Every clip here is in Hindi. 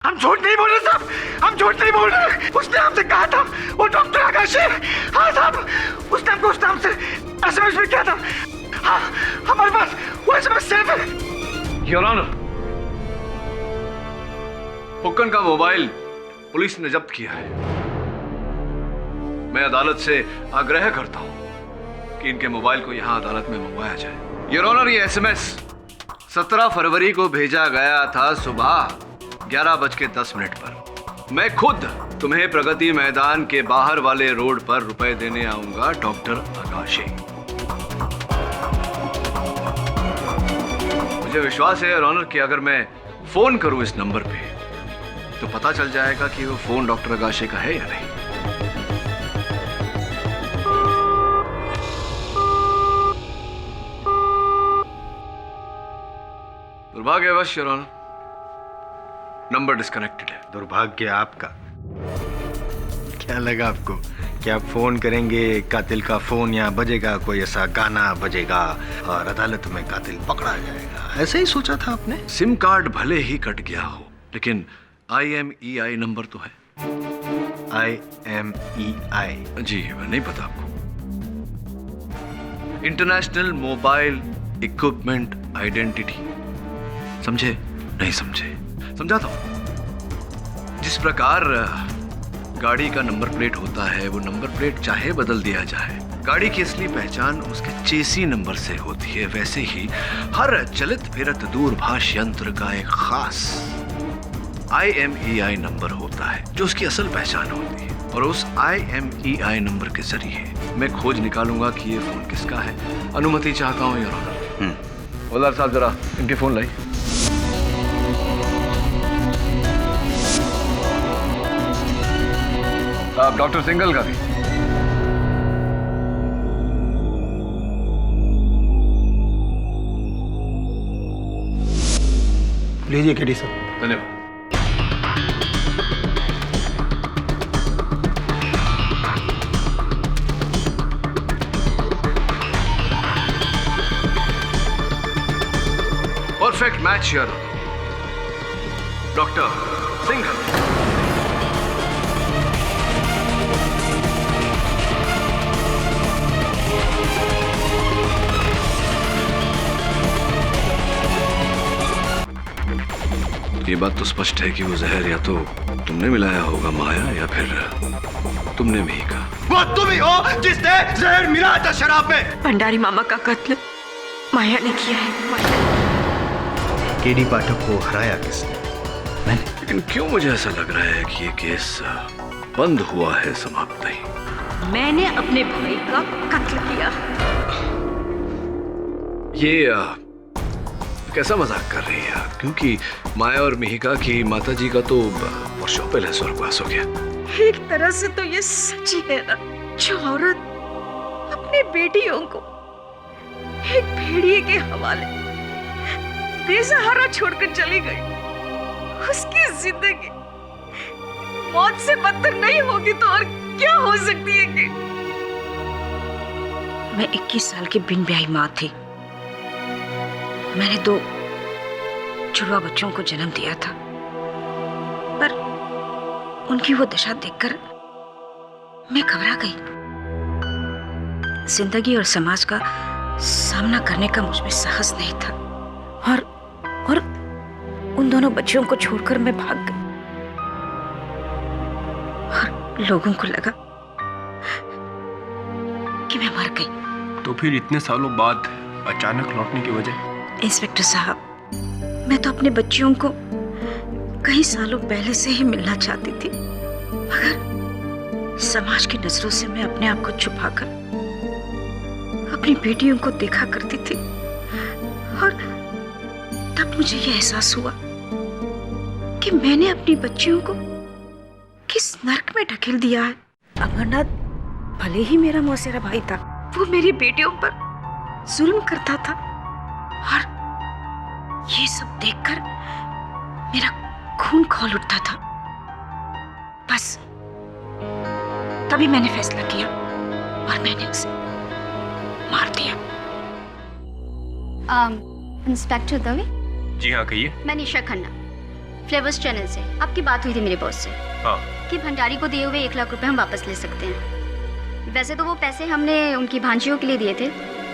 हम झूठ नहीं बोल रहे साहब, हम झूठ नहीं बोल रहे। उसने हमसे कहा था वो डॉक्टर आकाश है। हाँ साहब, उसने हमको उस नाम से एसएमएस भी किया था। हाँ, हमारे पास वो एसएमएस सेफ है। योर ऑनर, फुक्कन का मोबाइल पुलिस ने जब्त किया है। मैं अदालत से आग्रह करता हूं कि इनके मोबाइल को यहां अदालत में मंगवाया जाए। योर ऑनर, ये एसएमएस 17 फरवरी को भेजा गया था सुबह 11:10 पर। मैं खुद तुम्हें प्रगति मैदान के बाहर वाले रोड पर रुपए देने आऊंगा, डॉक्टर आकाशे। मुझे विश्वास है योर ऑनर कि अगर मैं फोन करूं इस नंबर पे तो पता चल जाएगा कि वो फोन डॉक्टर आकाशे का है या नहीं। दुर्भाग्यवश योर ऑनर, नंबर डिस्कनेक्टेड है। दुर्भाग्य आपका। क्या लगा आपको कि आप फोन करेंगे, कातिल का फोन यहाँ बजेगा, कोई ऐसा गाना बजेगा और अदालत में कातिल पकड़ा जाएगा? ऐसे ही सोचा था आपने? सिम कार्ड भले ही कट गया हो, लेकिन IMEI नंबर तो है। IMEI? जी नहीं पता आपको? International mobile equipment identity. समझे? नहीं समझे? समझाता हूं। जिस प्रकार गाड़ी का नंबर प्लेट होता है, वो नंबर प्लेट चाहे बदल दिया जाए, गाड़ी की असली पहचान उसके चेसी नंबर से होती है, वैसे ही हर चलित फिरत दूरभाष यंत्र का एक खास IMEI नंबर होता है जो उसकी असल पहचान होती है। और उस IMEI नंबर के जरिए मैं खोज निकालूंगा कि ये फोन किसका है। अनुमति चाहता हूं योर ऑनर। हवलदार साहब, जरा इनके फोन लाई। आप डॉक्टर सिंगल का भी। लीजिए केडी साहब। धन्यवाद। Perfect match your doctor single. ये बात तो स्पष्ट है कि वो जहर या तो तुमने मिलाया होगा माया, या फिर तुमने भी कहा। वो तुम ही हो जिसने जहर मिलाया था शराब में। भंडारी मामा का कत्ल माया ने किया है। केडी पाठक को हराया किसने? मैंने। लेकिन क्यों मुझे ऐसा लग रहा है कि ये केस बंद हुआ है, समाप्त नहीं। मैंने अपने भाई का कत्ल किया। ये कैसा मजाक कर रही है आप? क्योंकि माया और मिहिका की माताजी का तो वर्षों पहले स्वर्गवास हो गया। एक तरह से तो ये सच ही है ना, जो औरत अपनी बेटियों को एक भेड़िए के हवाले बेसहारा छोड़कर चली गई, उसकी जिंदगी मौत से बदतर नहीं होगी तो और क्या हो सकती है कि? मैं 21 साल की बिन ब्याही माँ थी। मैंने 2 जुड़वा बच्चों को जन्म दिया था, पर उनकी वो दशा देखकर मैं घबरा गई। जिंदगी और समाज का सामना करने का मुझ में साहस नहीं था, और उन दोनों बच्चियों को छोड़कर मैं भाग गई। और लोगों को लगा कि मैं मर गई। तो फिर इतने सालों बाद अचानक लौटने की वजह? इंस्पेक्टर साहब, मैं तो अपने बच्चियों को कई सालों पहले से ही मिलना चाहती थी, मगर समाज की नजरों से मैं अपने आप को छुपाकर अपनी बेटियों को देखा करती थी। और तब मुझे यह एहसास हुआ कि मैंने अपनी बच्चियों को किस नर्क में ढकेल दिया है। अमरनाथ भले ही मेरा मौसेरा भाई था, वो मेरी बेटियों पर जुल्म करता था, और ये सब देखकर मेरा खून खौल उठता था। बस तभी मैंने फैसला किया और मैंने उसे मार दिया। इंस्पेक्टर दवे? जी हाँ, कहिए। मैं निशा खन्ना, फ्लेवर्स चैनल से आपकी बात हुई थी मेरे बॉस से हाँ। कि भंडारी को दिए हुए 1 लाख रुपए हम वापस ले सकते हैं। वैसे तो वो पैसे हमने उनकी भांजियों के लिए दिए थे,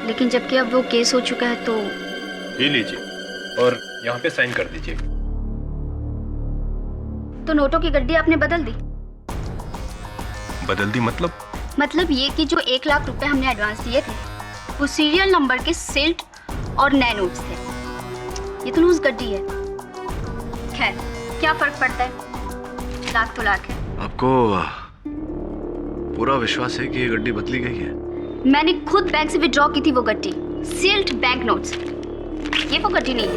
लेकिन जबकि अब वो केस हो चुका है तो ये लीजिए और यहाँ पे साइन कर दीजिए। तो नोटों की गड्डी आपने बदल दी? बदल दी मतलब ये कि जो 1 लाख रुपए हमने एडवांस दिए थे वो सीरियल नंबर के सिल्ट और नए नोट्स थे। ये तो लूज गड्डी है। खैर क्या फर्क पड़ता है, लाख तो लाख है। आपको पूरा विश्वास है कि ये गड्डी बदली गई है? मैंने खुद बैंक से विड्रॉ की थी वो गड्डी, सील्ड बैंक नोट्स। ये वो गड्डी नहीं है।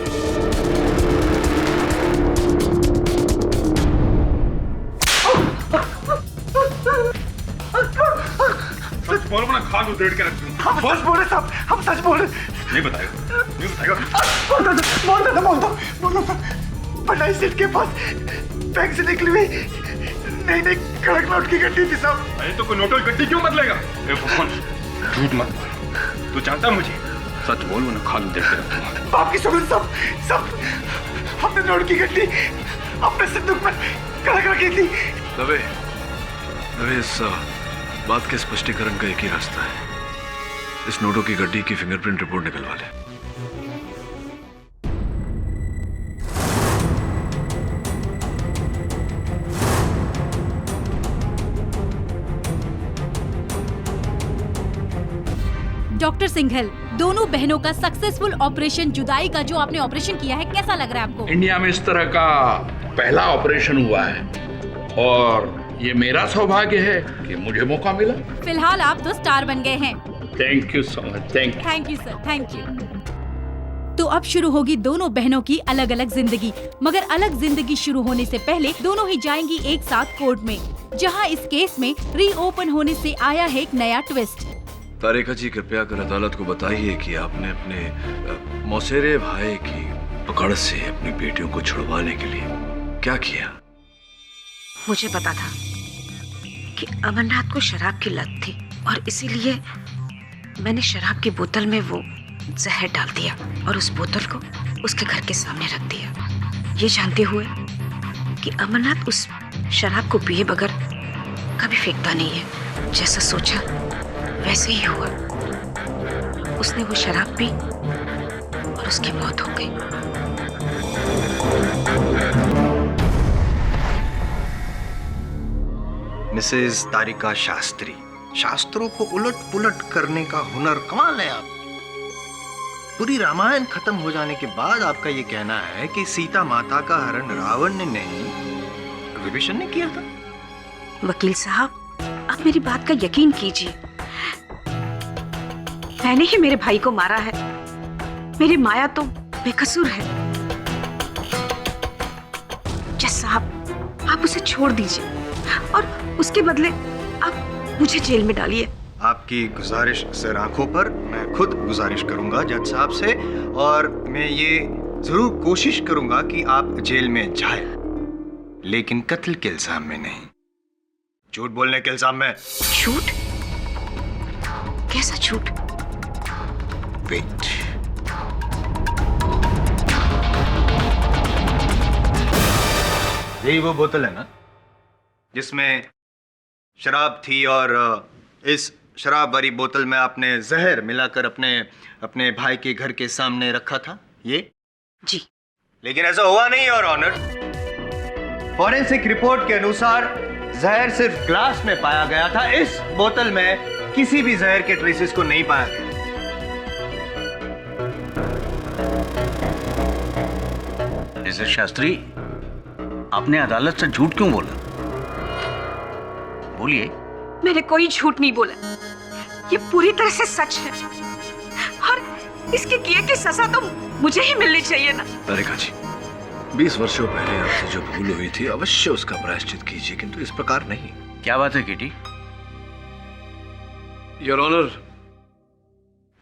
सच बोलो ना, खा दो डेढ़ के रख दूँ। हम सच बोल रहे साहब, हम सच बोल रहे। नहीं बताएगा। बोल दो सर। भंडारी सेठ के पास बैंक से निकली हुई नई कड़क नोट की गड्डी थी साहब। अरे तो कोई नोटों की गड्डी क्यों बदलेगा? झूठ मत बोल, तू जानता मुझे। सच बोल वरना खा दो डेढ़ के रख दूँ। बाप की सुगंध सब हमने नोट की गड्डी अपने सिंदूक में कड़क रखी थी। दवे इस बात के स्पष्टीकरण का एक ही रास्ता है। इस नोटों की गड्डी की फिंगरप्रिंट रिपोर्ट निकलवा ले। डॉक्टर सिंघल, दोनों बहनों का सक्सेसफुल ऑपरेशन जुदाई का जो आपने ऑपरेशन किया है, कैसा लग रहा है आपको? इंडिया में इस तरह का पहला ऑपरेशन हुआ है और ये मेरा सौभाग्य है कि मुझे मौका मिला। फिलहाल आप तो स्टार बन गए हैं। Thank you so much. Thank you sir, thank you. तो अब शुरू होगी दोनों बहनों की अलग अलग जिंदगी, मगर अलग जिंदगी शुरू होने से पहले दोनों ही जाएंगी एक साथ कोर्ट में, जहां इस केस में रीओपन होने से आया है एक नया ट्विस्ट। तारिका जी, कृपया कर अदालत को बताइए कि आपने अपने मौसेरे भाई की पकड़ से अपनी बेटियों को छुड़वाने के लिए क्या किया? मुझे पता था कि अमरनाथ को शराब की लत थी और इसीलिए मैंने शराब की बोतल में वो जहर डाल दिया और उस बोतल को उसके घर के सामने रख दिया, ये जानते हुए कि अमरनाथ उस शराब को पिए बगैर कभी फेंकता नहीं है। जैसा सोचा वैसे ही हुआ। उसने वो शराब पी और उसकी मौत हो गई। मिसेज तारिका शास्त्री, शास्त्रों को उलट पुलट करने का हुनर कमाल है आप। पूरी रामायण खत्म हो जाने के बाद आपका ये कहना है कि सीता माता का हरण रावण ने नहीं, विभीषण ने किया था। वकील साहब, आप मेरी बात का यकीन कीजिए। मैंने ही मेरे भाई को मारा है। मेरी माया तो बेकसूर है। जज साहब, आप उसे छोड़ दीजिए और उसके बदले आप मुझे जेल में डालिए। आपकी गुजारिश सर आंखों पर मैं खुद गुजारिश करूंगा जज साहब से, और मैं ये जरूर कोशिश करूंगा कि आप जेल में जाए, लेकिन कत्ल के इल्जाम में नहीं, झूठ बोलने के इल्जाम में। झूठ? कैसा झूठ? वेट, यही वो बोतल है ना जिसमें शराब थी, और इस शराब भरी बोतल में आपने जहर मिलाकर अपने भाई के घर के सामने रखा था? ये जी। लेकिन ऐसा हुआ नहीं योर ऑनर। फॉरेंसिक रिपोर्ट के अनुसार जहर सिर्फ ग्लास में पाया गया था। इस बोतल में किसी भी जहर के ट्रेसेस को नहीं पाया गया। मिस्टर शास्त्री, आपने अदालत से झूठ क्यों बोला? बोलिए। मैंने कोई झूठ नहीं बोला, ये पूरी तरह से सच है और इसके किए की सजा तो मुझे ही मिलनी चाहिए ना। तारिका जी, 20 वर्षों पहले आपसे जो भूल हुई थी अवश्य उसका प्रायश्चित कीजिए, किंतु इस प्रकार नहीं। क्या बात है किटी? योर ऑनर,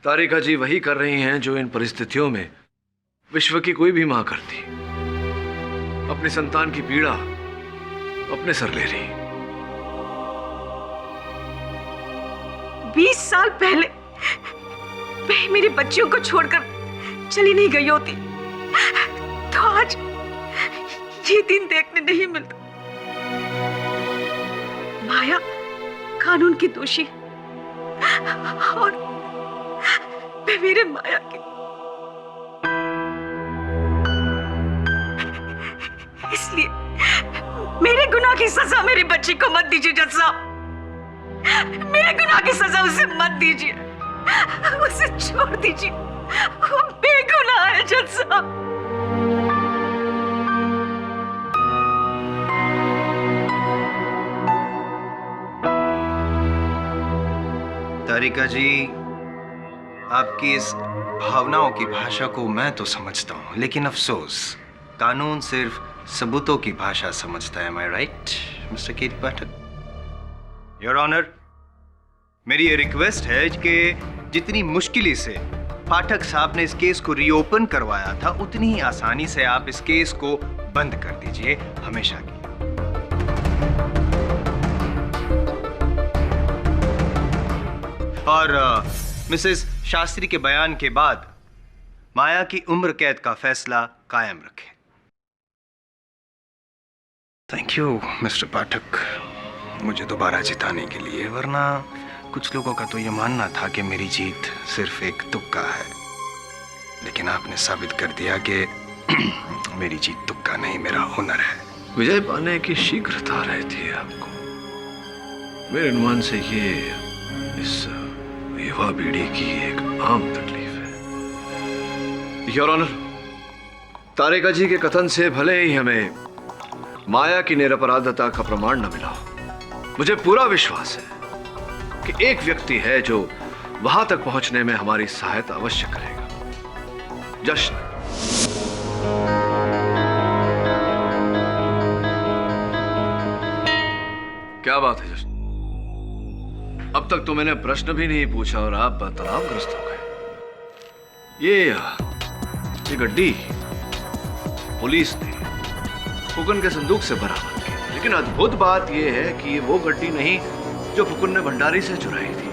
तारिका जी वही कर रही हैं जो इन परिस्थितियों में विश्व की कोई भी मां करती। अपनी संतान की पीड़ा अपने सर ले रही। 20 साल पहले मैं मेरी बच्चियों को छोड़कर चली नहीं गई होती तो आज ये दिन देखने नहीं मिलता। माया कानून की दोषी और मैं मेरे माया की। इसलिए मेरे गुनाह की सजा मेरी बच्ची को मत दीजिए जज साहब। मेरे गुनाह की सजा उसे मत दीजिए, उसे छोड़ दीजिए, वो बेगुनाह है जज साहब। तारिका जी, आपकी इस भावनाओं की भाषा को मैं तो समझता हूं, लेकिन अफसोस कानून सिर्फ सबूतों की भाषा समझता है। Am I right, mister KT Pathak? Your honour, मेरी ये रिक्वेस्ट है कि जितनी मुश्किल से पाठक साहब ने इस केस को रीओपन करवाया था, उतनी ही आसानी से आप इस केस को बंद कर दीजिए हमेशा के लिए। और मिसेस शास्त्री के बयान के बाद माया की उम्र कैद का फैसला कायम रखें। थैंक यू मिस्टर पाठक, मुझे दोबारा जिताने के लिए। वरना कुछ लोगों का तो ये मानना था कि मेरी जीत सिर्फ एक तुक्का है, लेकिन आपने साबित कर दिया कि मेरी जीत तुक्का नहीं, मेरा हुनर है। विजय पाने की शीघ्रता रहती है आपको। मेरे अनुमान से ये इस युवा पीढ़ी की एक आम तकलीफ है। योर ऑनर, तारिका जी के कथन से भले ही हमें माया की निरपराधता का प्रमाण न मिला, मुझे पूरा विश्वास है कि एक व्यक्ति है जो वहां तक पहुंचने में हमारी सहायता अवश्य करेगा। जश्न। क्या बात है जश्न? अब तक तो मैंने प्रश्न भी नहीं पूछा और आप तनावग्रस्त हो गए। ये गड्डी पुलिस ने फुकन के संदूक से बरामद की, लेकिन अद्भुत बात यह है कि वो गड्डी नहीं जो फुकन ने भंडारी से चुराई थी।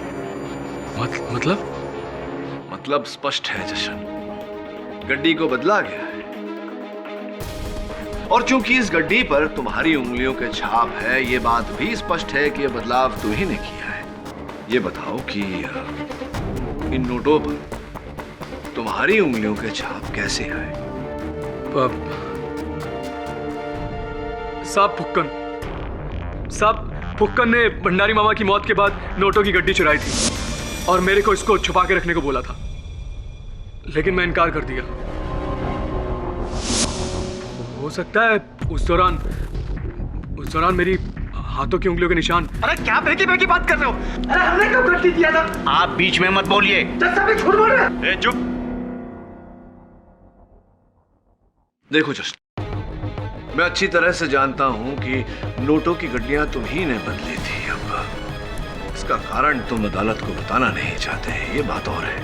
मतलब स्पष्ट है जशन, गड्डी को बदला गया है। और चूंकि इस गड्डी पर तुम्हारी उंगलियों के छाप है, ये बात भी स्पष्ट है कि यह बदलाव तू ही ने किया है। ये बताओ कि इन नोटों पर तुम्हारी उंगलियों के छाप कैसे आए? साहब फुक्कन ने भंडारी मामा की मौत के बाद नोटों की गड्डी चुराई थी और मेरे को इसको छुपा के रखने को बोला था, लेकिन मैं इनकार कर दिया। हो सकता है उस दौरान मेरी हाथों की उंगलियों के निशान। अरे क्या बेकी बेकी बात कर रहे हो? अरे हमने कब गलती किया था? आप बीच में मत बोलिए। जज साहब झूठ बोल रहे हैं। चुप। देखो जस्ट, मैं अच्छी तरह से जानता हूं कि नोटों की गड्डियां तुम्ही ने बदली थी। अब इसका कारण तुम अदालत को बताना नहीं चाहते, ये बात और है।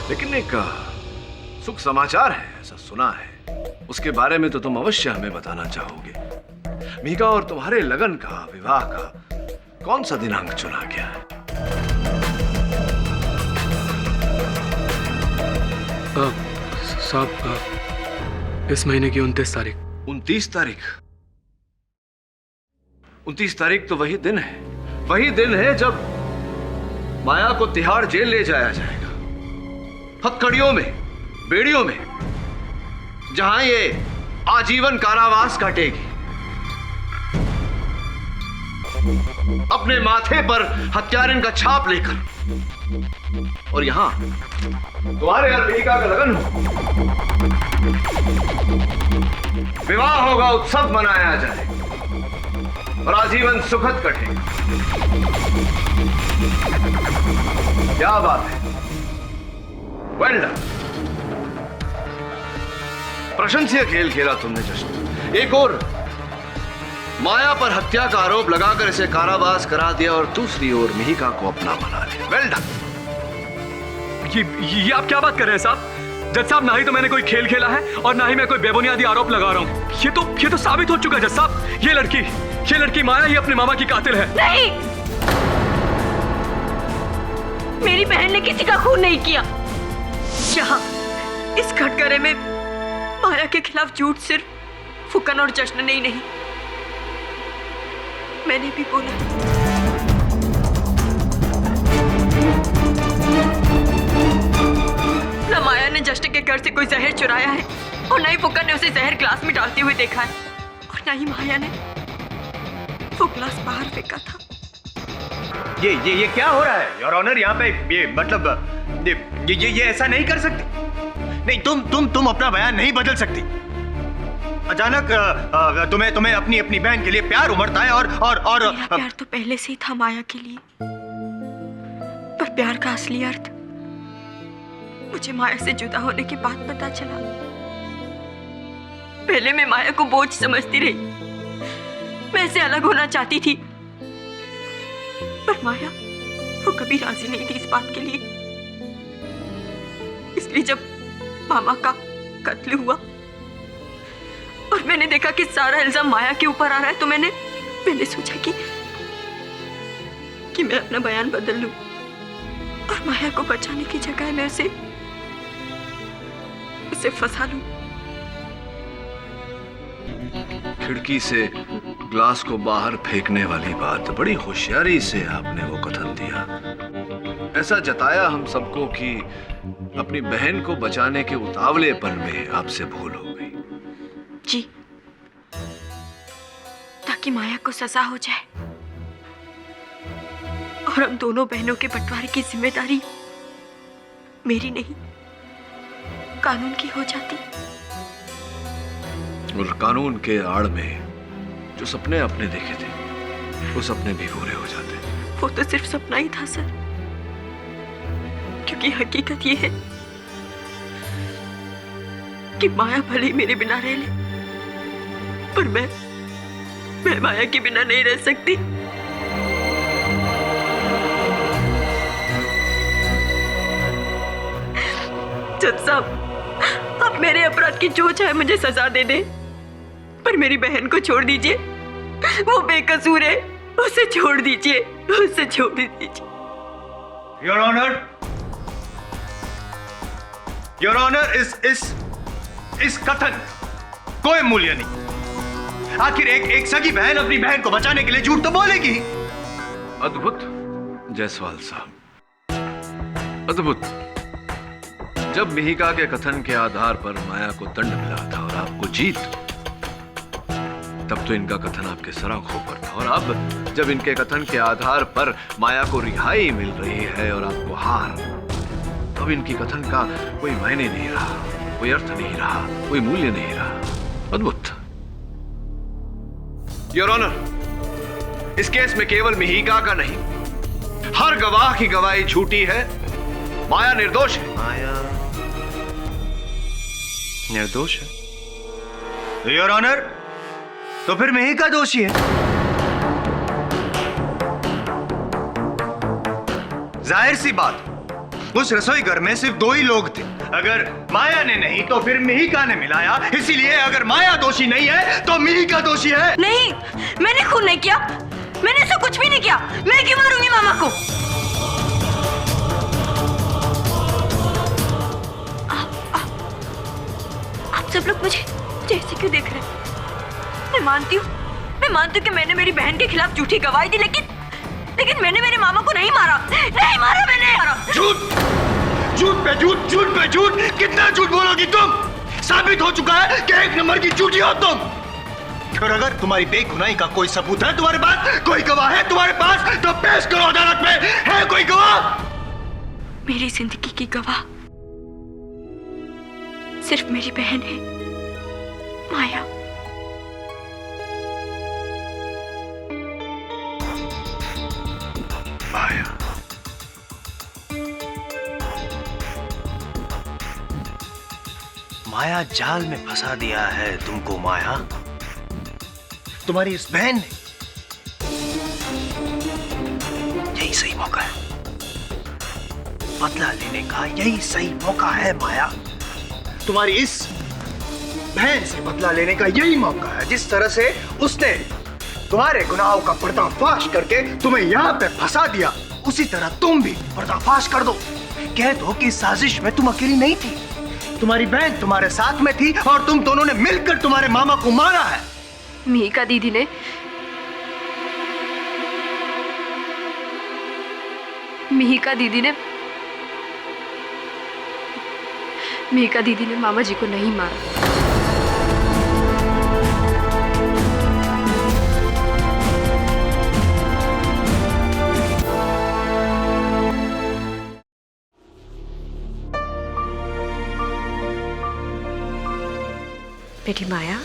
लेकिन एक सुख समाचार है, ऐसा सुना है, उसके बारे में तो तुम अवश्य हमें बताना चाहोगे। मीका और तुम्हारे लगन का, विवाह का कौन सा दिनांक चुना गया है? साहब, इस महीने की 29 तारीख। 29 तारीख? 29 तारीख तो वही दिन है जब माया को तिहाड़ जेल ले जाया जाएगा, हथकड़ियों में, बेड़ियों में, जहां ये आजीवन कारावास काटेगी। अपने माथे पर हत्यारिन का छाप लेकर। और यहां तुम्हारे और मीका का लगन हो, विवाह होगा, उत्सव मनाया जाएगा और आजीवन सुखद कटेगा। क्या बात है? वेल डन, प्रशंसनीय खेल खेला तुमने जश्न। एक और माया पर हत्या का आरोप लगाकर इसे कारावास करा दिया और दूसरी ओर मिहिका को अपना बना लिया। Well done. ये आप क्या बात कर रहे हैं साहब? जज साहब, ना ही तो मैंने कोई खेल खेला है और ना ही मैं कोई बेबुनियादी आरोप लगा रहा हूं। ये तो साबित हो चुका है जज साहब। ये लड़की माया ही अपने मामा की कातिल है। नहीं, मेरी बहन ने किसी का खून नहीं किया। यहाँ इस कटघरे में माया के खिलाफ झूठ सिर्फ फुकन और जश्न ने ही नहीं, मैंने भी बोला। न माया ने जश्न के घर से कोई जहर चुराया है और न ही फुकन ने उसे जहर ग्लास में डालते हुए देखा है, और न ही माया ने वो ग्लास बाहर फेंका था। ये क्या हो रहा है योर ऑनर? यहाँ पे ये मतलब ये ऐसा नहीं कर सकती। नहीं, तुम अपना बयान नहीं बदल सकती। अचानक तुम्हें अपनी बहन के लिए प्यार उमड़ता है और मेरा प्यार तो पहले से ही था माया के लिए, पर प्यार का असली अर्थ मुझे माया से जुदा होने के बाद पता चला। पहले मैं माया को बोझ समझती रही, मैं इससे अलग होना चाहती थी, पर माया वो कभी राजी नहीं थी इस बात के लिए। इसलिए जब मामा का कत्ल हुआ और मैंने देखा कि सारा इल्जाम माया के ऊपर आ रहा है, तो मैंने सोचा कि मैं अपना बयान बदल लूं और माया को बचाने की जगह मैं उसे फंसा लूं। खिड़की से ग्लास को बाहर फेंकने वाली बात बड़ी होशियारी से आपने वो कथन दिया। ऐसा जताया हम सबको कि अपनी बहन को बचाने के उतावलेपन में आपसे भूल हो गई। जी, ताकि माया को सजा हो जाए और हम दोनों बहनों के बंटवारे की जिम्मेदारी मेरी नहीं, कानून की हो जाती। और कानून के आड़ में जो सपने आपने देखे थे, वो सपने भी पूरे हो जाते। वो तो सिर्फ सपना ही था सर, क्योंकि हकीकत ये है कि माया भले ही मेरे बिना रह ले, पर मैं माया के बिना नहीं रह सकती। जज साहब, आप मेरे अपराध की जो चाहे मुझे सजा दे दे, पर मेरी बहन को छोड़ दीजिए। वो बेकसूर है, उसे छोड़ दीजिए, उसे छोड़ दीजिए। योर ऑनर, इस कथन कोई मूल्य नहीं। आखिर एक सगी बहन अपनी बहन को बचाने के लिए झूठ तो बोलेगी। अद्भुत जायसवाल साहब, अद्भुत। जब मिहिका के कथन के आधार पर माया को दंड मिला था और आपको जीत, तब तो इनका कथन आपके सराखों पर था, और अब जब इनके कथन के आधार पर माया को रिहाई मिल रही है और आपको हार, तब इनकी कथन का कोई मायने नहीं रहा, कोई अर्थ नहीं रहा, कोई मूल्य नहीं रहा। अद्भुत। योर ऑनर, इस केस में केवल मिहिका का नहीं, हर गवाह की गवाही झूठी है। माया निर्दोष है। माया निर्दोष है? योर ऑनर, तो फिर मिहिका दोषी है। जाहिर सी बात, उस रसोई घर में सिर्फ दो ही लोग थे। अगर माया ने नहीं तो फिर मिहिका ने मिलाया। इसीलिए अगर माया दोषी नहीं है तो मिहिका दोषी है। नहीं, मैंने खून नहीं किया, मैंने ऐसा कुछ भी नहीं किया। मैं क्यों मारूंगी मामा को? आप सब लोग मुझे ऐसे क्यों देख रहे हैं? मैं मानती हूँ कि मैंने मेरी बहन के खिलाफ झूठी गवाही दी, लेकिन मैंने मेरे मामा को नहीं मारा मैंने। झूठ पे झूठ। कितना झूठ बोलोगी तुम? साबित हो चुका है कि एक नंबर की झूठी हो तुम। और अगर तुम्हारी बेगुनाही का कोई सबूत है तुम्हारे पास, कोई गवाह है तुम्हारे पास, तो पेश करो अदालत में। है कोई गवाह? मेरी जिंदगी की गवाह सिर्फ मेरी बहन है, माया। माया, माया जाल में फंसा दिया है तुमको। माया, तुम्हारी इस बहन ने। यही सही मौका है, बदला लेने का यही सही मौका है। माया, तुम्हारी इस बहन से बदला लेने का यही मौका है। जिस तरह से उसने तुम्हारे गुनाहों का पर्दाफाश करके तुम्हें यहाँ पे फंसा दिया, उसी तरह तुम भी पर्दाफाश कर दो। कह दो कि इस साजिश में तुम अकेली नहीं थी। तुम्हारी बहन तुम्हारे साथ में थी और तुम दोनों ने मिलकर तुम्हारे मामा को मारा है। मिहिका दीदी ने मामा जी को नहीं मारा। बेटी माया,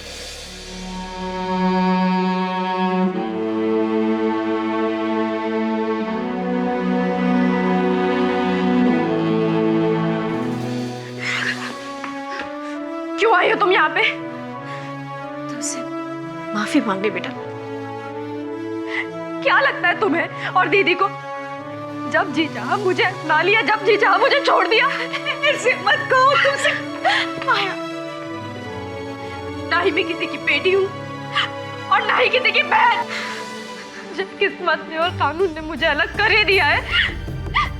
क्यों आई हो तुम यहाँ पे? तुमसे माफी मांगने बेटा। क्या लगता है तुम्हें और दीदी को? जब जी चाहा मुझे अपना लिया, जब जी चाहा मुझे छोड़ दिया। ऐसे मत कहो तुमसे। माया, ना ही मैं किसी की बेटी हूँ और ना ही किसी की बहन। जब किस्मत ने और कानून ने मुझे अलग कर ही दिया है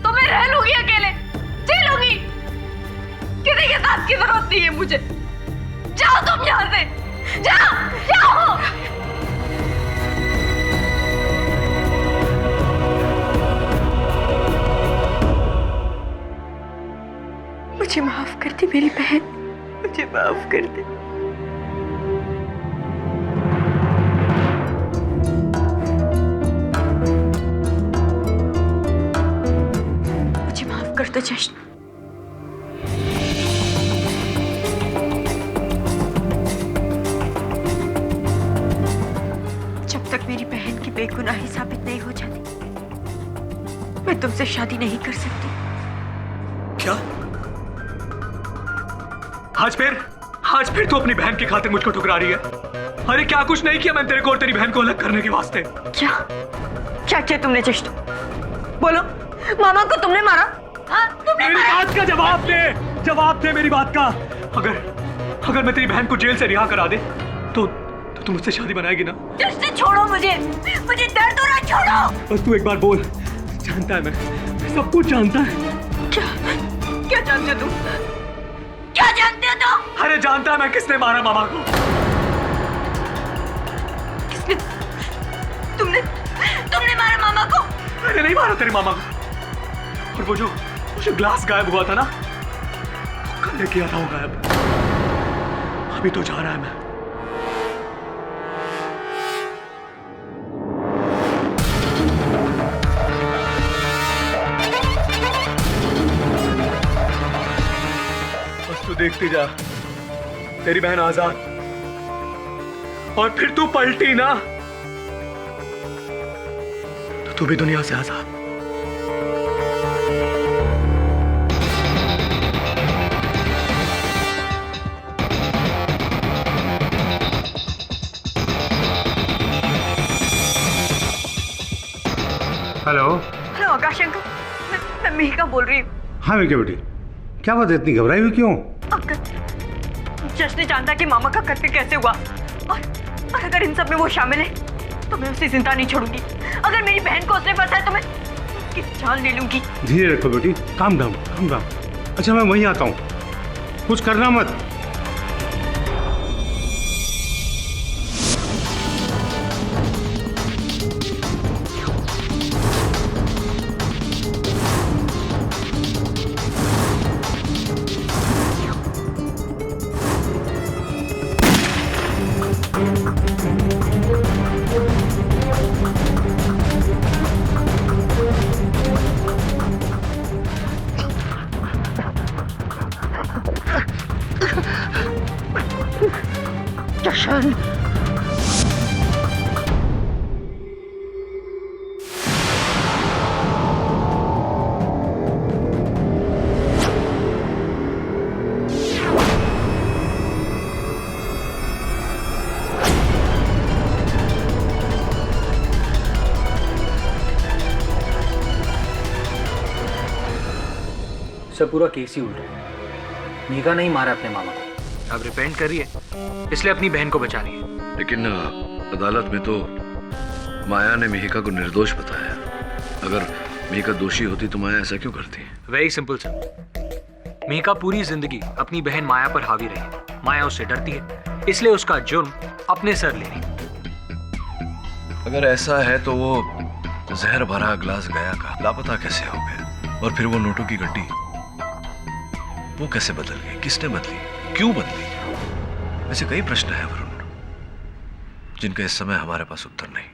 तो मैं रह लूंगी अकेले, जी लूंगी। किसी के साथ की जरूरत नहीं है मुझे। जाओ तुम यहाँ से, जाओ जाओ। मुझे माफ कर दे मेरी बहन, मुझे माफ कर दे। मुझे माफ कर दो जश्न। जब तक मेरी बहन की बेगुनाही साबित नहीं हो जाती, मैं तुमसे शादी नहीं कर सकती। क्या? आज फिर तू अपनी बहन की खातिर मुझको ठुकरा रही है? अरे क्या कुछ नहीं किया मैंने तेरे को और तेरी बहन को अलग करने के वास्ते। क्या क्या किया तुमने जश्न? बोलो, मामा को तुमने मारा? हाँ, तुमने मेरी मारा? बात का जवाब दे मेरी बात का। अगर मैं तेरी बहन को जेल से रिहा करा दे तो तू मुझसे शादी बनाएगी ना? जश्न छोड़ो मुझे दर्द हो रहा है, छोड़ो। बस तू एक बार बोल। जानता है मैं सब कुछ जानता है। क्या जानते हो तुम? क्या जानते हो तुम? अरे जानता है मैं किसने मारा मामा को। किसने? तुमने मारा मामा को? मैंने नहीं मारा तेरे मामा को। और वो जो ग्लास गायब हुआ था ना, वो कल ने किया था वो गायब। अभी तो जा रहा है मैं। देखती जा, तेरी बहन आजाद, और फिर तू पलटी ना तो तू भी दुनिया से आजाद। हेलो आकाश अंकल, मैं मिहिका बोल रही हूँ। हाँ मिहिका बेटी, क्या बात है, इतनी घबराई हुई क्यों? जश्न जानता कि मामा का कत्ल कैसे हुआ, और अगर इन सब में वो शामिल है तो मैं उसे जिंदा नहीं छोड़ूंगी। अगर मेरी बहन को उसने फंसाया तो मैं उसकी जान ले लूंगी। धीरे रखो बेटी, काम डाउन। अच्छा मैं वहीं आता हूँ, कुछ करना मत। सब पूरा केस ही उल्टा है। मिहिका नहीं मारा अपने मामा को, अब रिपेंट कर रही है, इसलिए अपनी बहन को बचा रही है। लेकिन अदालत में तो माया ने मिहिका को निर्दोष बताया। अगर मिहिका दोषी होती तो माया ऐसा क्यों करती? वेरी सिंपल सर, मेघा पूरी जिंदगी अपनी बहन माया पर हावी रही। माया उससे डरती है, इसलिए उसका जुर्म अपने सर ले रही। अगर ऐसा है तो वो जहर भरा ग्लास गया का लापता कैसे हो गया? और फिर वो नोटों की गड्डी वो कैसे बदल गई? किसने बदली? क्यों बदली? ऐसे कई प्रश्न हैं वरुण, जिनका इस समय हमारे पास उत्तर नहीं।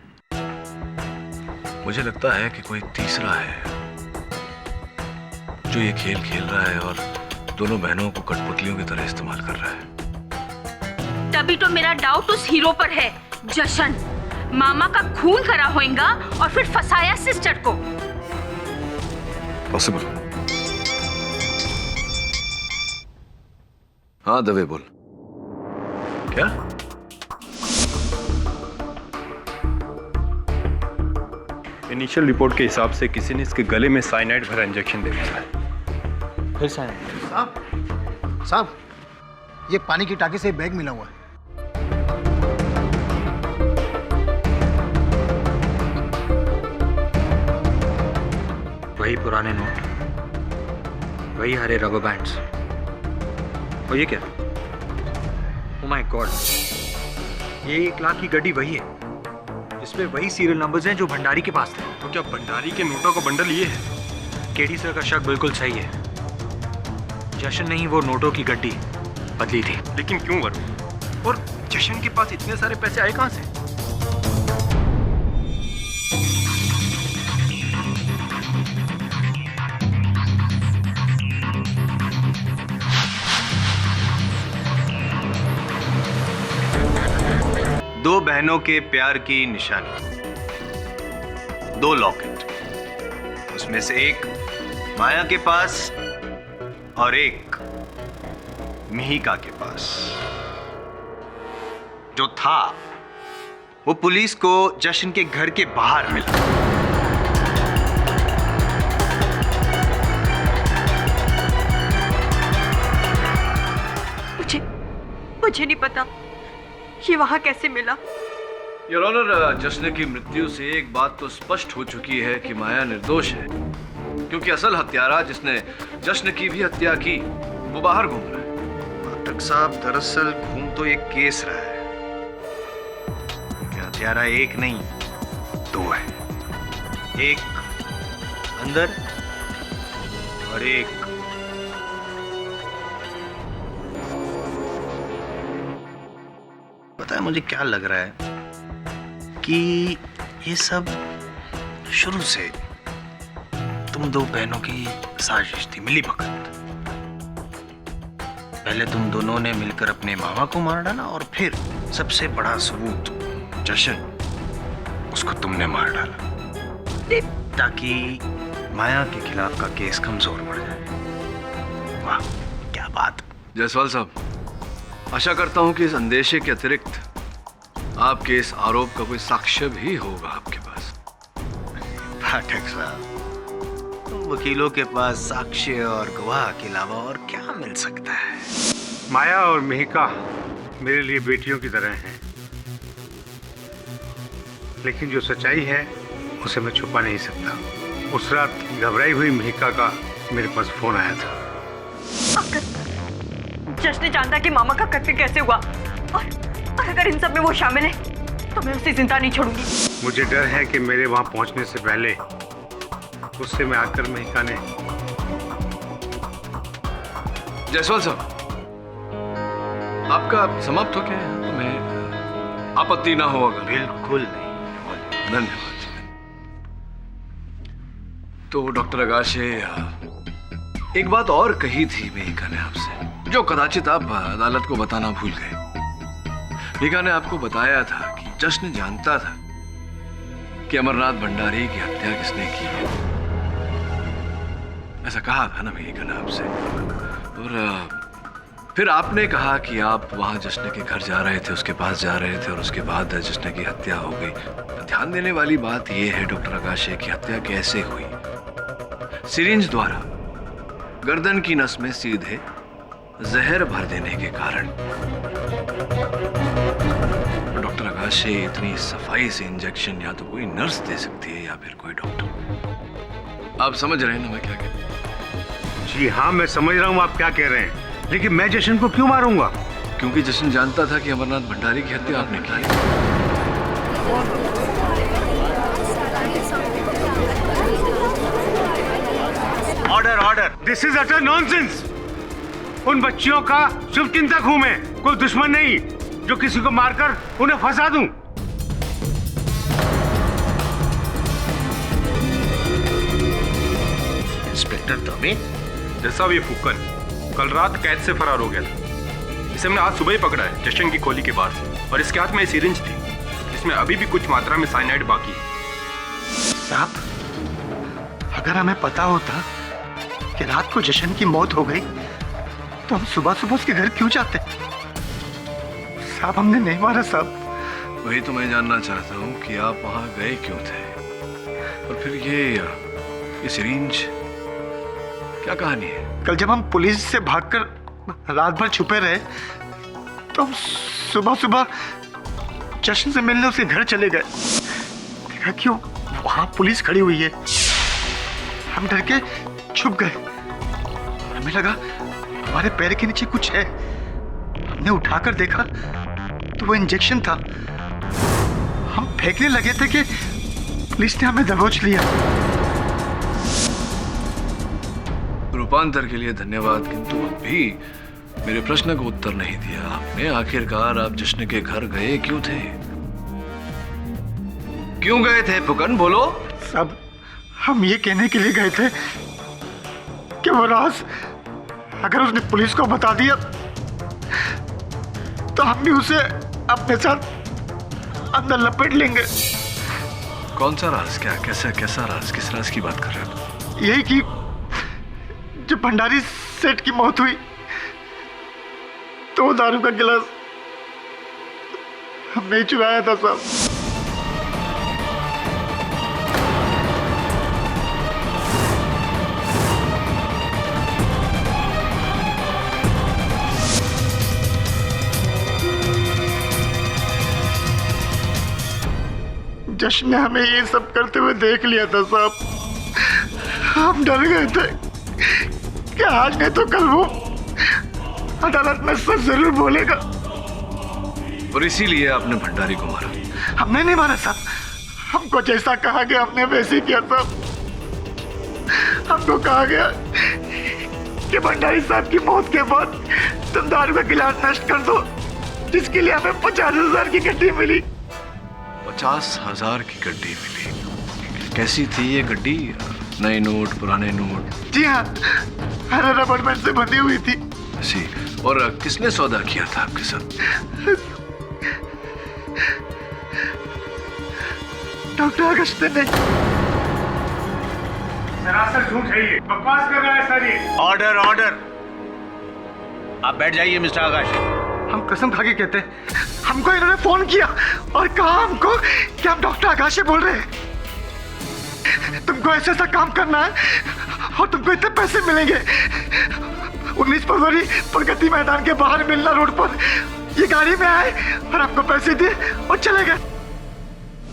मुझे लगता है कि कोई तीसरा है जो ये खेल खेल रहा है और दोनों बहनों को कठपुतलियों की तरह इस्तेमाल कर रहा है। तभी तो मेरा डाउट उस हीरो पर है। जशन मामा का खून करा होएगा और फिर फंसाया सिस्टर को। पॉसिबल। हाँ दवे बोल। क्या? इनिशियल रिपोर्ट के हिसाब से किसी ने इसके गले में साइनाइड भरा इंजेक्शन दे दिया है। फिर साइनाइड? साहब, ये पानी की टाकी से बैग मिला हुआ है। वही पुराने नोट, वही हरे रबर बैंड्स। और ये क्या? ओह माय गॉड, ये 1 लाख की गड्डी वही है। इसमें वही सीरियल नंबर्स हैं जो भंडारी के पास थे। तो क्या भंडारी के नोटों का बंडल ये है? केडी सर का शक बिल्कुल सही है। जशन ने ही वो नोटों की गड्डी बदली थी। लेकिन क्यों वरुण? और जशन के पास इतने सारे पैसे आए कहां से? दो बहनों के प्यार की निशानी, 2 लॉकेट, उसमें से एक माया के पास और एक मिहिका के पास। जो था वो पुलिस को जशन के घर के बाहर मिला। मुझे नहीं पता ये वहां कैसे मिला। योर ऑनर, जशन की मृत्यु से एक बात तो स्पष्ट हो चुकी है कि माया निर्दोष है, क्योंकि असल हत्यारा जिसने जशन की भी हत्या की वो बाहर घूम रहा है। पाठक साहब, दरअसल घूम तो एक केस रहा है कि हत्यारा एक नहीं 2 है। एक अंदर और एक पता है मुझे क्या लग रहा है कि ये सब शुरू से तुम 2 बहनों की साजिश थी, मिली भगत। पहले तुम दोनों ने मिलकर अपने मामा को मार डाला और फिर सबसे बड़ा सबूत जशन, उसको तुमने मार डाला ताकि माया के खिलाफ का केस कमजोर पड़ जाए। वाह क्या बात। जायसवाल साहब, आशा करता हूं कि इस अंदेशे के अतिरिक्त आपके इस आरोप का कोई साक्ष्य भी होगा आपके पास। पाठक साहब, वकीलों के पास साक्ष्य और गवाह के अलावा और क्या मिल सकता है? माया और मिहिका मेरे लिए बेटियों की तरह हैं, लेकिन जो सच्चाई है उसे मैं छुपा नहीं सकता। उस रात घबराई हुई मिहिका का मेरे पास फोन आया था। जशन जानता कि मामा का कत्ल कैसे हुआ और अगर इन सब में वो शामिल है तो मैं उसे जिंदा नहीं छोड़ूंगी। मुझे डर है कि मेरे वहां पहुंचने से पहले गुस्से में आकर मिहिका ने। जायसवाल साहब, आपका समाप्त हो गया है, तो मैं आपत्ति ना हो अगर। बिल्कुल नहीं। धन्यवाद। तो डॉक्टर अगाशे, एक बात और कही थी मिहिका ने आपसे, जो कदाचित आप अदालत को बताना भूल गए। मिहिका ने आपको बताया था कि जशन जानता था कि अमरनाथ भंडारी की हत्या किसने की है। ऐसा कहा था ना मिहिका ने आपसे। और फिर आपने कहा कि आप वहां जशन के घर जा रहे थे, उसके पास जा रहे थे और उसके बाद जशन की हत्या हो गई। ध्यान देने वाली बात यह है डॉक्टर आकाशे की हत्या कैसे हुई। सिरिंज द्वारा गर्दन की नस में सीधे जहर भर देने के कारण। डॉक्टर आकाशे, इतनी सफाई से इंजेक्शन या तो कोई नर्स दे सकती है या फिर कोई डॉक्टर। आप समझ रहे हैं ना मैं क्या कहता हूं? जी हाँ, मैं समझ रहा हूँ आप क्या कह रहे हैं, लेकिन मैं जशन को क्यों मारूंगा? क्योंकि जशन जानता था कि अमरनाथ भंडारी की हत्या आपने की है। Order order. This is utter nonsense. उन बच्चियों का शुभचिंतक हूं मैं, कोई दुश्मन नहीं जो किसी को मारकर उन्हें फंसा दूं। इंस्पेक्टर तमीन, जैसा ये फुक्कन कल रात कैद से फरार हो गया था। इसे हमने आज सुबह ही पकड़ा है जशन की खोली के बाहर से, और इसके हाथ में सिरिंज थी, इसमें अभी भी कुछ मात्रा में साइनाइड बाकी है। साहब, अगर हमें पता होता कि रात को जशन की मौत हो गई तो हम सुबह सुबह उसके घर क्यों जाते? साहब, हमने नहीं मारा साहब। वही तो मैं जानना चाहता हूँ कि आप वहां गए क्यों थे, और फिर ये सिरिंज, क्या कहानी है? कल जब हम पुलिस से भागकर रात भर छुपे रहे तो हम सुबह सुबह जशन से मिलने उसके घर चले गए। देखा क्यों वहां पुलिस खड़ी हुई है, हम डर के छुप गए। हमें लगा हमारे पैर के नीचे कुछ है। हमने उठाकर देखा तो वो इंजेक्शन था। हम फेंकने लगे थे कि पुलिस ने हमें दबोच लिया। रूपांतर के लिए धन्यवाद, किंतु अभी मेरे प्रश्न का उत्तर नहीं दिया आपने। आखिरकार आप जश्न के घर गए क्यों थे? क्यों गए थे फुकन, बोलो। सब हम ये कहने के लिए गए थे कि वो राज अगर उसने पुलिस को बता दिया तो हम भी उसे अपने साथ अंदर लपेट लेंगे। कौन सा राज? क्या कैसा राज? किस राज की बात कर रहे हो? यही कि जब भंडारी सेठ की मौत हुई तो दारू का गिलास हमने ही चुराया था साहब। जश्न ने हमें ये सब करते हुए देख लिया था साहब। हम डर गए थे कि आज नहीं तो कल वो अदालत में सच जरूर बोलेगा, और इसीलिए आपने भंडारी को मारा? हमने नहीं मारा साहब, हमको जैसा कहा गया हमने वैसे ही किया साहब। हमको कहा गया कि भंडारी साहब की मौत के बाद तुम दारू का गिलास नष्ट कर दो, जिसके लिए हमें 50,000 की गड्डी मिली। 50,000 की गड्डी मिली? कैसी थी ये गड्डी? नए नोट, पुराने नोट? जी हाँ, हर रबर बैंड से बंधी हुई थी। जी, और किसने सौदा किया था आपके साथ? डॉक्टर अगस्त्य ने। सरासर झूठ है ये, बकवास कर रहा है सर ये। Order order. आप बैठ जाइए मिस्टर आकाश। हम कसम खा के कहते हैं, हमको इन्होंने फोन किया और कहा हमको कि हम डॉक्टर आकाश से बोल रहे हैं। तुमको ऐसा काम करना है और तुमको इतने पैसे मिलेंगे। 19 फरवरी प्रगति मैदान के बाहर मिलना रोड पर ये गाड़ी में आए और आपको पैसे दिए और चले गए।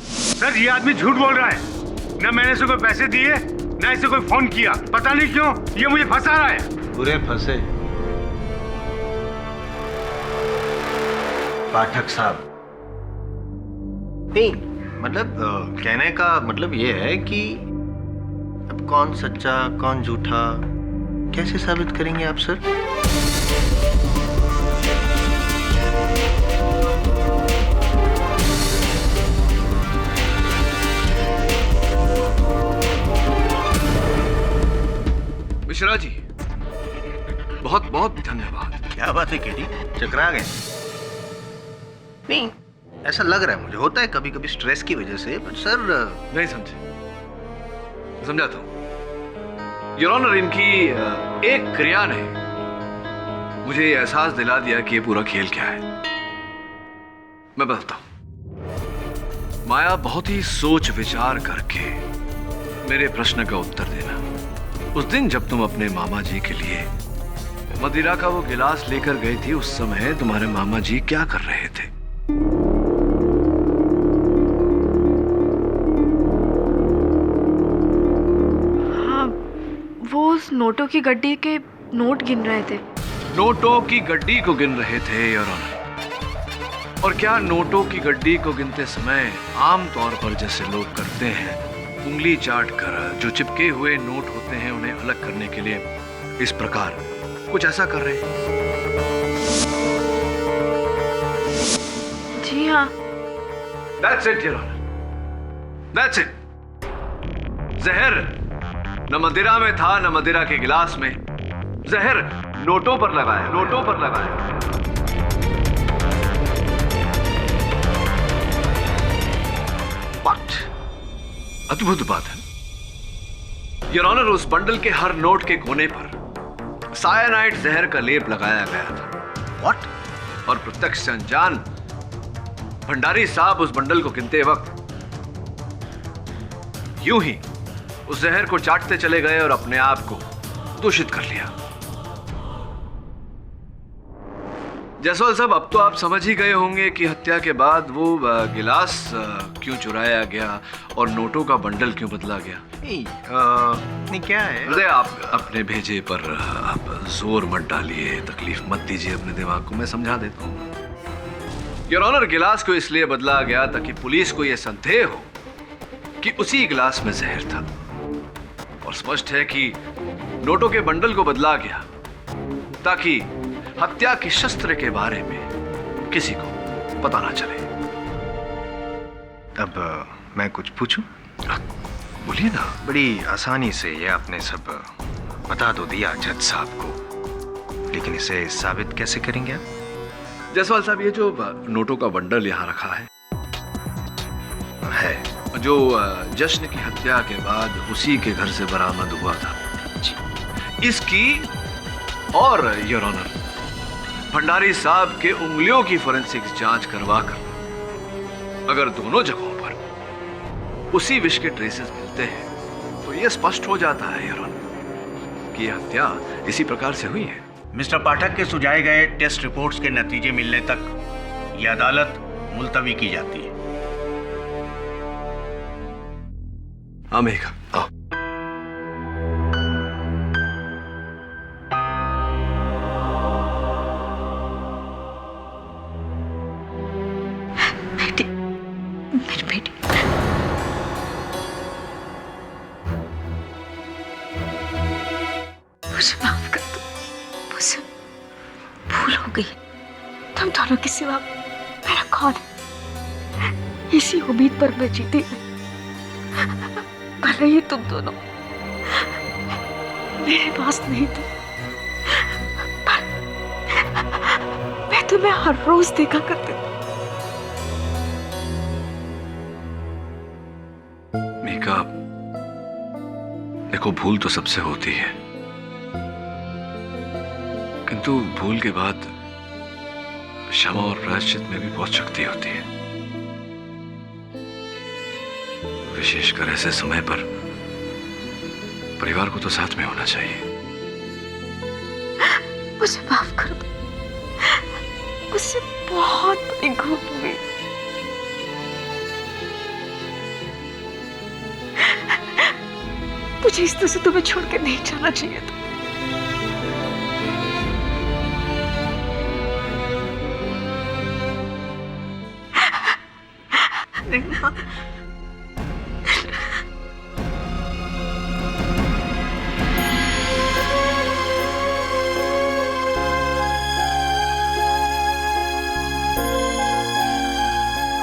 सर, ये आदमी झूठ बोल रहा है। न मैंने इसे कोई पैसे दिए, न इसे कोई फोन किया। पता नहीं क्यों ये मुझे फंसा रहा है। पूरे फंसे पाठक साहब। नहीं, मतलब कहने का मतलब ये है कि अब कौन सच्चा कौन झूठा कैसे साबित करेंगे आप सर? मिश्रा जी, बहुत बहुत धन्यवाद। क्या बात है केडी, चकरा गए? नहीं, ऐसा लग रहा है मुझे, होता है कभी कभी स्ट्रेस की वजह से, बट सर नहीं समझे। समझाता हूं योर ऑनर, इनकी एक क्रिया ने मुझे ये एहसास दिला दिया कि ये पूरा खेल क्या है। मैं बताता हूं। माया, बहुत ही सोच विचार करके मेरे प्रश्न का उत्तर देना। उस दिन जब तुम अपने मामा जी के लिए मदिरा का वो गिलास लेकर गई थी, उस समय तुम्हारे मामा जी क्या कर रहे थे? नोटों की गड्डी के नोट गिन रहे थे। नोटों की गड्डी को गिन रहे थे योर ऑनर। और क्या नोटों की गड्डी को गिनते समय आम तौर पर जैसे लोग करते हैं, उंगली चाट कर जो चिपके हुए नोट होते हैं उन्हें अलग करने के लिए इस प्रकार कुछ ऐसा कर रहे हैं? जी हाँ। That's it, Your Honor. That's it. जहर न मदिरा में था न मदिरा के गिलास में, जहर नोटों पर लगाया, नोटों पर लगाया। What? अद्भुत बात है योर ऑनर, उस बंडल के हर नोट के कोने पर सायानाइड जहर का लेप लगाया गया था। What? और प्रत्यक्ष से अनजान भंडारी साहब उस बंडल को गिनते वक्त यूं ही उस जहर को चाटते चले गए और अपने आप को दूषित कर लिया। जायसवाल साहब, अब तो आप समझ ही गए होंगे कि हत्या के बाद वो गिलास क्यों चुराया गया और नोटों का बंडल क्यों बदला गया। नहीं क्या है हृदय, आप अपने भेजे पर आप जोर मत डालिए, तकलीफ मत दीजिए अपने दिमाग को, मैं समझा देता हूँ। योर ऑनर, गिलास को इसलिए बदला गया ताकि पुलिस को यह संदेह हो कि उसी गिलास में जहर था, और स्पष्ट है कि नोटों के बंडल को बदला गया ताकि हत्या के शस्त्र के बारे में किसी को पता ना चले। अब मैं कुछ पूछूं? बोलिए ना। बड़ी आसानी से ये आपने सब बता तो दिया जज साहब को, लेकिन इसे साबित कैसे करेंगे आप? जायसवाल साहब, ये जो नोटों का बंडल यहाँ रखा है जो जश्न की हत्या के बाद उसी के घर से बरामद हुआ था, इसकी और योर ऑनर भंडारी साहब के उंगलियों की फोरेंसिक्स जांच करवाकर अगर दोनों जगहों पर उसी विष के ट्रेसेस मिलते हैं तो यह स्पष्ट हो जाता है योर ऑनर कि यह हत्या इसी प्रकार से हुई है। मिस्टर पाठक के सुझाए गए टेस्ट रिपोर्ट्स के नतीजे मिलने तक यह अदालत मुलतवी की जाती है। मेघा, आओ। बेटी, मेरी बेटी, मुझे माफ कर दो, मुझसे भूल हो गई। तुम दोनों के सिवा मेरा कौन है? इसी उम्मीद पर मैं जीती भले ही तुम दोनों मेरे पास नहीं थे, पर मैं तुम्हें हर रोज देखा करती थी। मीका, देखो, भूल तो सबसे होती है, किंतु भूल के बाद क्षमा और प्रायश्चित में भी बहुत शक्ति होती है। विशेषकर ऐसे समय पर परिवार को तो साथ में होना चाहिए। मुझे माफ कर दो, मुझसे बहुत बड़ी भूल हुई। मुझे इस तरह से तुम्हें छोड़ के नहीं जाना चाहिए था।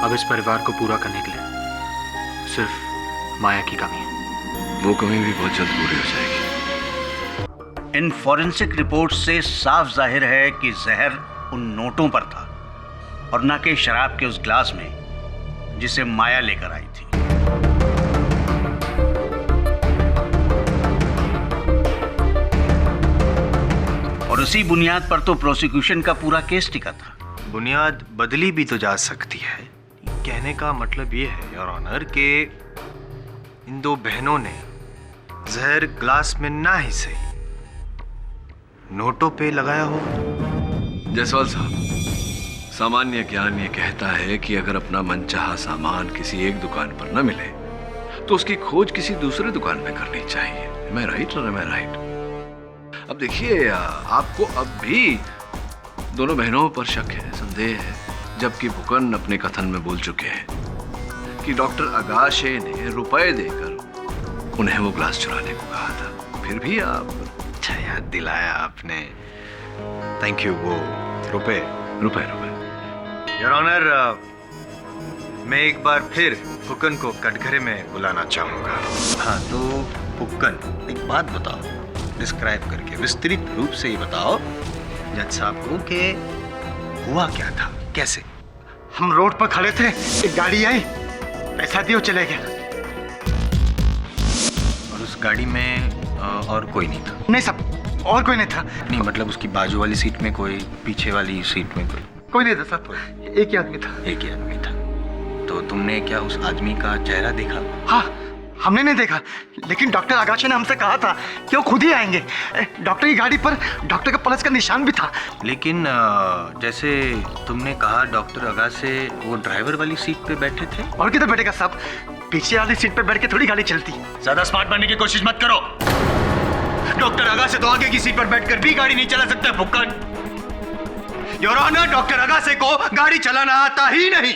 अब इस परिवार को पूरा करने के लिए सिर्फ माया की कमी है। वो कमी भी बहुत जल्द पूरी हो जाएगी। इन फॉरेंसिक रिपोर्ट से साफ जाहिर है कि जहर उन नोटों पर था और न कि शराब के उस ग्लास में जिसे माया लेकर आई थी। और उसी बुनियाद पर तो प्रोसिक्यूशन का पूरा केस टिका था। बुनियाद बदली भी तो जा सकती है। कहने का मतलब ये है योर ऑनर कि इन दो बहनों ने जहर ग्लास में ना ही सही नोटों पे लगाया हो। जायसवाल साहब, सामान्य ज्ञान ये कहता है कि अगर अपना मनचाहा सामान किसी एक दुकान पर न मिले तो उसकी खोज किसी दूसरे दुकान में करनी चाहिए। Am I right or am I right? अब देखिए, आपको अब भी दोनों बहनों पर शक है, संदेह है, जबकि फुकन अपने कथन में बोल चुके हैं कि डॉक्टर अगाशे ने रुपए देकर उन्हें वो ग्लास चुराने को कहा था। फिर भी आप। अच्छा याद दिलाया आपने, थैंक यू। वो रुपए योर ऑनर, मैं एक बार फिर फुकन को कटघरे में बुलाना चाहूंगा। हाँ तो फुकन, एक बात बताओ, डिस्क्राइब करके विस्तृत रूप से ही बताओ जज साहब को कि हुआ क्या था, कैसे? हम रोड पर खड़े थे, एक गाड़ी आई, पैसा दियो, चले गए। और उस गाड़ी में और कोई नहीं था? नहीं सब, और कोई नहीं था। नहीं मतलब उसकी बाजू वाली सीट में कोई, पीछे वाली सीट में कोई नहीं था सर, एक ही आदमी था। एक ही आदमी था। तो तुमने क्या उस आदमी का चेहरा देखा? हाँ, हमने नहीं देखा, लेकिन डॉक्टर आगाशे ने हमसे कहा था कि वो खुद ही आएंगे। डॉक्टर की गाड़ी पर डॉक्टर का पल्स का निशान भी था। लेकिन जैसे तुमने कहा डॉक्टर आगाशे वो ड्राइवर वाली सीट पे बैठे थे। और किधर बैठेगा साहब, पीछे वाली सीट पे बैठ के थोड़ी गाड़ी चलती। ज्यादा स्मार्ट बनने की कोशिश मत करो। डॉक्टर आगाशे तो आगे की सीट पर बैठकर भी गाड़ी नहीं चला सकता फुक्कन। योर ऑनर, डॉक्टर आगाशे को गाड़ी चलाना आता ही नहीं।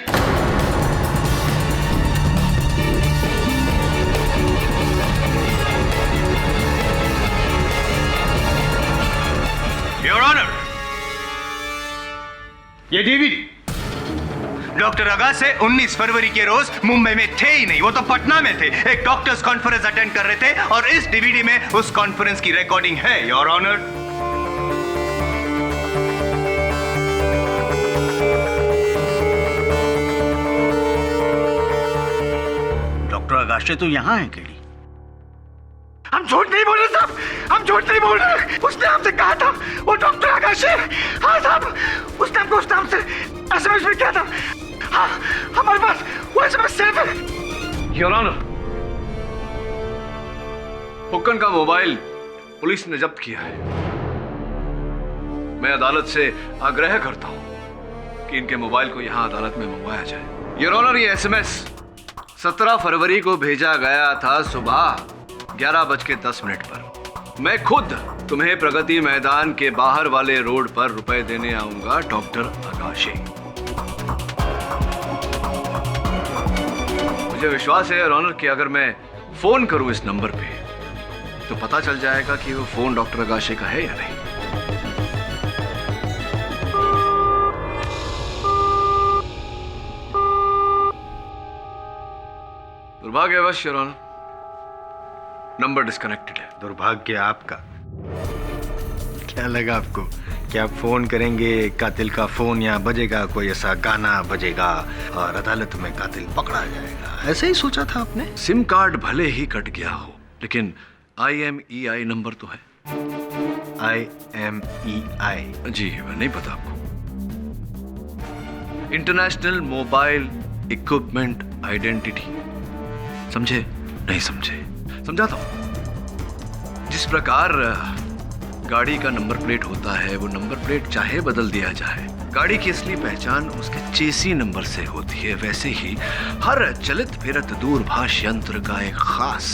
योर ऑनर, ये डीवीडी डॉक्टर अगाशे 19 फरवरी के रोज मुंबई में थे ही नहीं, वो तो पटना में थे, एक डॉक्टर्स कॉन्फ्रेंस अटेंड कर रहे थे और इस डीवीडी में उस कॉन्फ्रेंस की रिकॉर्डिंग है योर ऑनर। डॉक्टर अगाशे तो यहाँ है केडी। हम झूठ नहीं बोल रहे साहब, हम झूठ नहीं बोल रहे। उसने हमसे कहा था वो डॉक्टर आगाशे। हाँ साहब, उसने हमको उस नाम से एसएमएस में किया था। हाँ, हमारे पास वो एसएमएस सेव है। योर ऑनर, फुक्कन का मोबाइल पुलिस ने जब्त किया है। मैं अदालत से आग्रह करता हूं कि इनके मोबाइल को यहां अदालत में मंगवाया जाए। योर ऑनर, ये एसएमएस 17 फरवरी को भेजा गया था सुबह 11:10 पर। मैं खुद तुम्हें प्रगति मैदान के बाहर वाले रोड पर रुपए देने आऊंगा डॉक्टर आगाशे। मुझे विश्वास है योर ऑनर कि अगर मैं फोन करूं इस नंबर पे तो पता चल जाएगा कि वो फोन डॉक्टर आगाशे का है या नहीं। दुर्भाग्यवश योर ऑनर, नंबर डिस्कनेक्टेड है। दुर्भाग्य आपका? क्या लगा आपको कि आप फोन करेंगे, कातिल का फोन या बजेगा, कोई ऐसा गाना बजेगा और अदालत में कातिल पकड़ा जाएगा? ऐसे ही सोचा था आपने? सिम कार्ड भले ही कट गया हो, लेकिन IMEI नंबर तो है। IMEI? जी नहीं पता आपको? International mobile equipment identity. समझे? नहीं समझे? समझाता हूं। जिस प्रकार गाड़ी का नंबर प्लेट होता है, वो नंबर प्लेट चाहे बदल दिया जाए, गाड़ी की असली पहचान उसके चेसी नंबर से होती है, वैसे ही हर चलित फिरत दूरभाष यंत्र का एक खास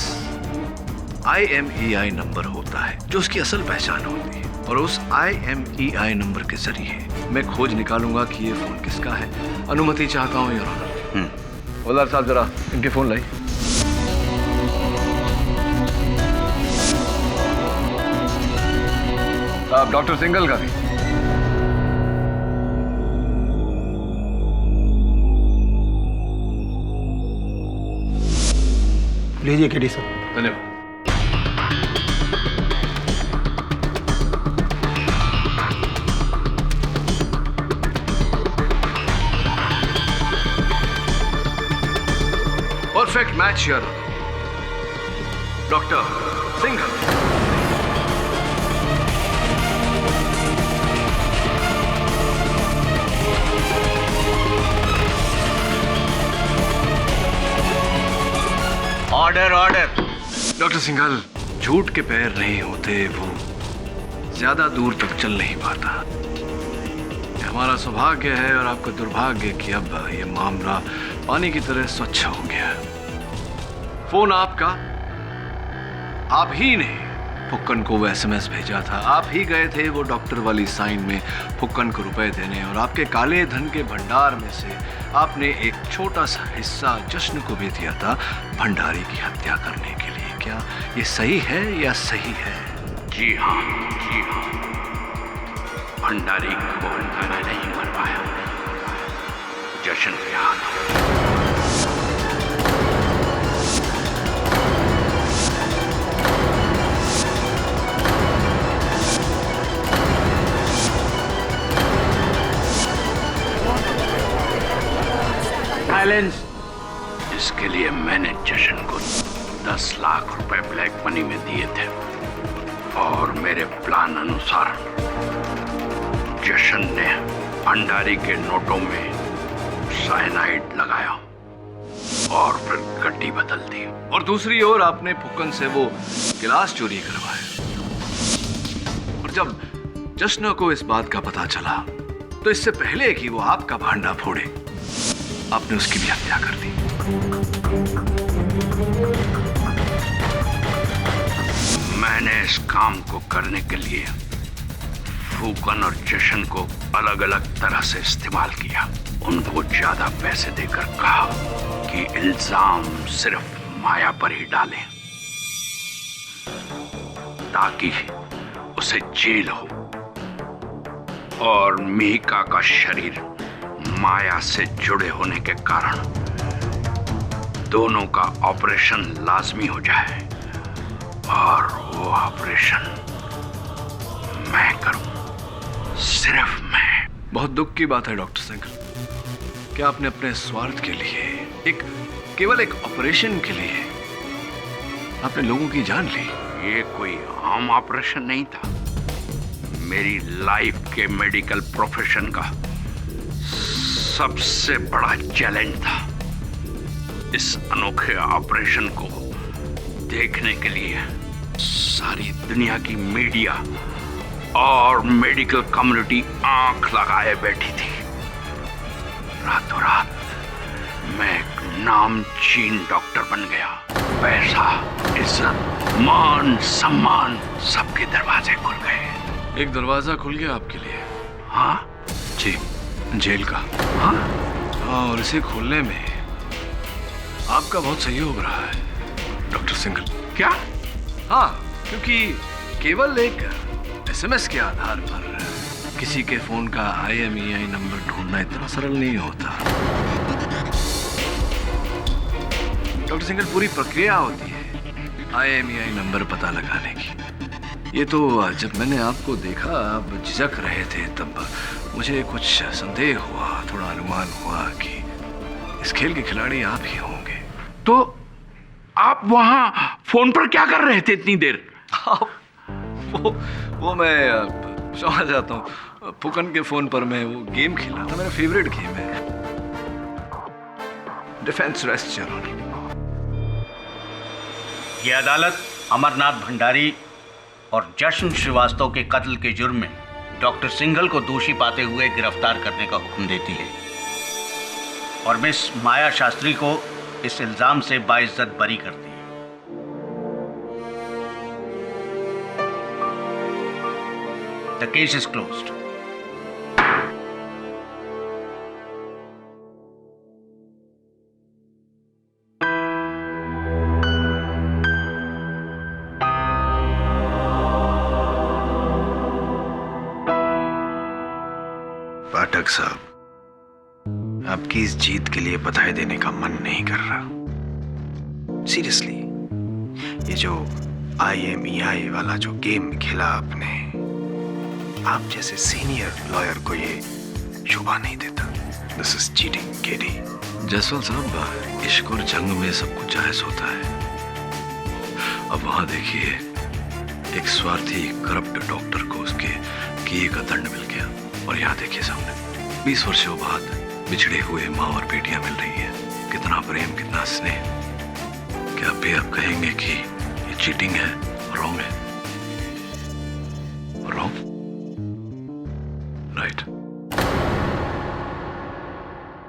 IMEI नंबर होता है जो उसकी असल पहचान होती है। और उस IMEI नंबर के जरिए मैं खोज निकालूंगा कि ये फोन किसका है। अनुमति चाहता हूँ योर ऑनर। हवलदार साहब, जरा इनके फोन लाई। साहब, डॉक्टर सिंगल का भी। लीजिए केडी सर। धन्यवाद। Perfect match your doctor Singhal. Order order. Doctor Singhal, झूठ के पैर नहीं होते, वो ज्यादा दूर तक चल नहीं पाता। हमारा सौभाग्य है और आपका दुर्भाग्य कि अब ये मामला पानी की तरह स्वच्छ हो गया। फोन आपका, आप ही ने फुक्कन को वो एसएमएस भेजा था। आप ही गए थे वो डॉक्टर वाली साइन में फुक्कन को रुपए देने, और आपके काले धन के भंडार में से आपने एक छोटा सा हिस्सा जश्न को भी दिया था भंडारी की हत्या करने के लिए। क्या ये सही है या सही है? जी हाँ, जी हाँ। भंडारी को मैंने नहीं मरवाया, जश्न के हाथ। साइलेंस। इसके लिए मैंने जश्न को 10 लाख रुपए ब्लैक मनी में दिए थे, और मेरे प्लान अनुसार जश्न ने भंडारी के नोटों में साइनाइड लगाया और फिर गड्डी बदल दी। और दूसरी ओर आपने फुक्कन से वो गिलास चोरी करवाया, और जब जश्न को इस बात का पता चला तो इससे पहले कि वो आपका भांडा फोड़े आपने उसकी भी हत्या कर दी। मैंने इस काम को करने के लिए फुक्कन और जश्न को अलग अलग तरह से इस्तेमाल किया। उनको ज्यादा पैसे देकर कहा कि इल्जाम सिर्फ माया पर ही डालें ताकि उसे जेल हो, और मिहिका का शरीर माया से जुड़े होने के कारण दोनों का ऑपरेशन लाजमी हो जाए, और वो ऑपरेशन मैं करूं, सिर्फ मैं। बहुत दुख की बात है डॉक्टर सिंघल, क्या आपने अपने स्वार्थ के लिए केवल एक ऑपरेशन के लिए आपने लोगों की जान ली। ये कोई आम ऑपरेशन नहीं था, मेरी लाइफ के मेडिकल प्रोफेशन का सबसे बड़ा चैलेंज था। इस अनोखे ऑपरेशन को देखने के लिए सारी दुनिया की मीडिया और मेडिकल कम्युनिटी आंख लगाए बैठी थी। रातों रात मैं एक नामचीन डॉक्टर बन गया। पैसा, इज्जत, मान, सम्मान, सबके दरवाजे खुल गए। एक दरवाजा खुल गया आपके लिए? हाँ जी, जेल का। हाँ, और इसे खोलने में आपका बहुत सहयोग रहा है डॉक्टर सिंघल। क्या? हाँ, क्योंकि केवल एक एसएमएस के आधार पर किसी के फोन का IMEI नंबर ढूंढना इतना सरल नहीं होता। डॉक्टर सिंघल, पूरी प्रक्रिया होती है IMEI नंबर पता लगाने की। ये तो जब मैंने आपको देखा आप झिझक रहे थे तब मुझे कुछ संदेह हुआ, थोड़ा अनुमान हुआ कि इस खेल के खिलाड़ी आप ही होंगे। तो आप वहां फोन पर क्या कर रहे थे इतनी देर? वो मैं समझ जाता हूँ, फुक्कन के फोन पर मैं वो गेम खेला था, मेरा फेवरेट गेम है, डिफेंस रेस्ट चैरोनी। ये अदालत अमरनाथ भंडारी और जश्न श्रीवास्तव के कत्ल के जुर्म में डॉक्टर सिंघल को दोषी पाते हुए गिरफ्तार करने का हुक्म देती है, और मिस माया शास्त्री को इस इल्जाम से बाइज्जत बरी करती है। The case is closed. पाठक साहब, आपकी इस जीत के लिए बधाई देने का मन नहीं कर रहा। सीरियसली, ये जो IMEI वाला जो गेम खेला आपने, आप जैसे सीनियर लॉयर को ये शोभा नहीं देता। This is cheating, KD. Jaswant साहब, इश्क और जंग में सब कुछ जायज होता है। अब वहां देखिए, एक स्वार्थी करप्ट डॉक्टर को उसके किए का दंड मिल गया, और यहाँ देखिए सामने 20 वर्षों बाद बिछड़े हुए माँ और बेटियां मिल रही है। कितना प्रेम, कितना स्नेह। क्या आप भी आप कहेंगे कि ये चीटिंग है, रॉन्ग है?